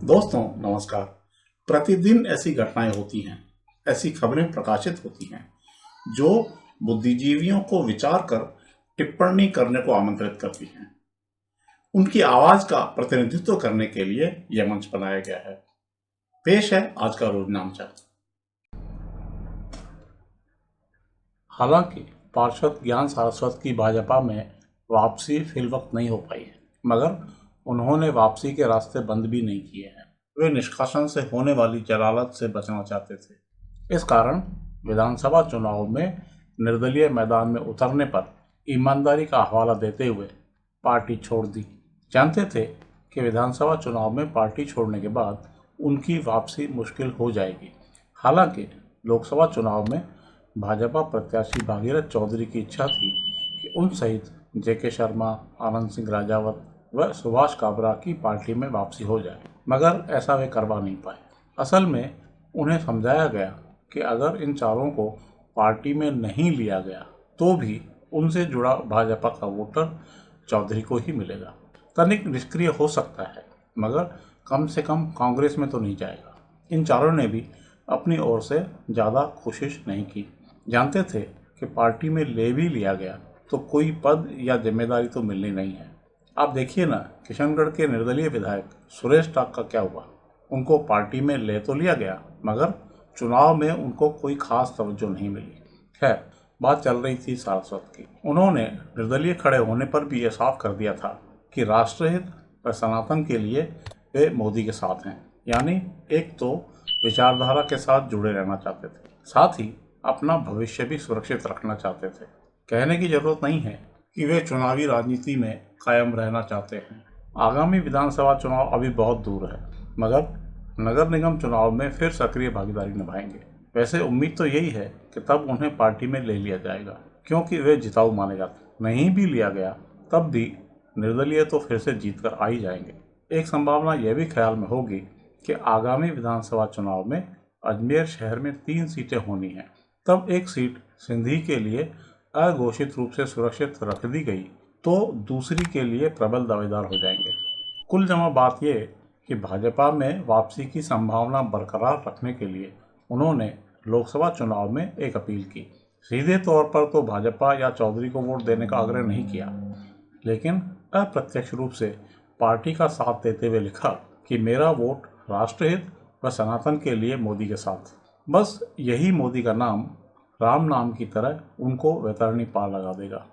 दोस्तों नमस्कार। प्रतिदिन ऐसी घटनाएं होती हैं, ऐसी खबरें प्रकाशित होती हैं जो बुद्धिजीवियों को विचार कर टिप्पणी करने को आमंत्रित करती हैं। उनकी आवाज का प्रतिनिधित्व करने के लिए यह मंच बनाया गया है। पेश है आज का रोजनामचा। हालांकि पार्षद ज्ञान सारस्वत की भाजपा में वापसी फिलवक्त नहीं हो पाई है, मगर उन्होंने वापसी के रास्ते बंद भी नहीं किए हैं। वे निष्कासन से होने वाली जलालत से बचना चाहते थे। इस कारण विधानसभा चुनाव में निर्दलीय मैदान में उतरने पर ईमानदारी का हवाला देते हुए पार्टी छोड़ दी। जानते थे कि विधानसभा चुनाव में पार्टी छोड़ने के बाद उनकी वापसी मुश्किल हो जाएगी। हालांकि लोकसभा चुनाव में भाजपा प्रत्याशी भागीरथ चौधरी की इच्छा थी कि उन सहित जेके शर्मा, आनंद सिंह राजावत व सुभाष काबरा की पार्टी में वापसी हो जाए, मगर ऐसा वे करवा नहीं पाए। असल में उन्हें समझाया गया कि अगर इन चारों को पार्टी में नहीं लिया गया तो भी उनसे जुड़ा भाजपा का वोटर चौधरी को ही मिलेगा। तनिक निष्क्रिय हो सकता है, मगर कम से कम कांग्रेस में तो नहीं जाएगा। इन चारों ने भी अपनी ओर से ज़्यादा कोशिश नहीं की। जानते थे कि पार्टी में ले भी लिया गया तो कोई पद या जिम्मेदारी तो मिलनी नहीं है। आप देखिए ना, किशनगढ़ के निर्दलीय विधायक सुरेश टाक का क्या हुआ। उनको पार्टी में ले तो लिया गया, मगर चुनाव में उनको कोई खास तवज्जो नहीं मिली। खैर, बात चल रही थी सारस्वत की। उन्होंने निर्दलीय खड़े होने पर भी यह साफ कर दिया था कि राष्ट्रहित व सनातन के लिए वे मोदी के साथ हैं। यानी एक तो विचारधारा के साथ जुड़े रहना चाहते थे, साथ ही अपना भविष्य भी सुरक्षित रखना चाहते थे। कहने की जरूरत नहीं है कि वे चुनावी राजनीति में कायम रहना चाहते हैं। आगामी विधानसभा चुनाव अभी बहुत दूर है, मगर नगर निगम चुनाव में फिर सक्रिय भागीदारी निभाएंगे। वैसे उम्मीद तो यही है कि तब उन्हें पार्टी में ले लिया जाएगा, क्योंकि वे जिताऊ माने जाते। नहीं भी लिया गया तब भी निर्दलीय तो फिर से जीत कर आ ही जाएंगे। एक संभावना यह भी ख्याल में होगी कि आगामी विधानसभा चुनाव में अजमेर शहर में 3 सीटें होनी हैं। तब एक सीट सिंधी के लिए अघोषित रूप से सुरक्षित रख दी गई तो दूसरी के लिए प्रबल दावेदार हो जाएंगे। कुल जमा बात यह कि भाजपा में वापसी की संभावना बरकरार रखने के लिए उन्होंने लोकसभा चुनाव में एक अपील की। सीधे तौर पर तो भाजपा या चौधरी को वोट देने का आग्रह नहीं किया, लेकिन अप्रत्यक्ष रूप से पार्टी का साथ देते हुए लिखा कि मेरा वोट राष्ट्रहित व सनातन के लिए मोदी के साथ। बस यही मोदी का नाम राम नाम की तरह उनको वैतरणी पार लगा देगा।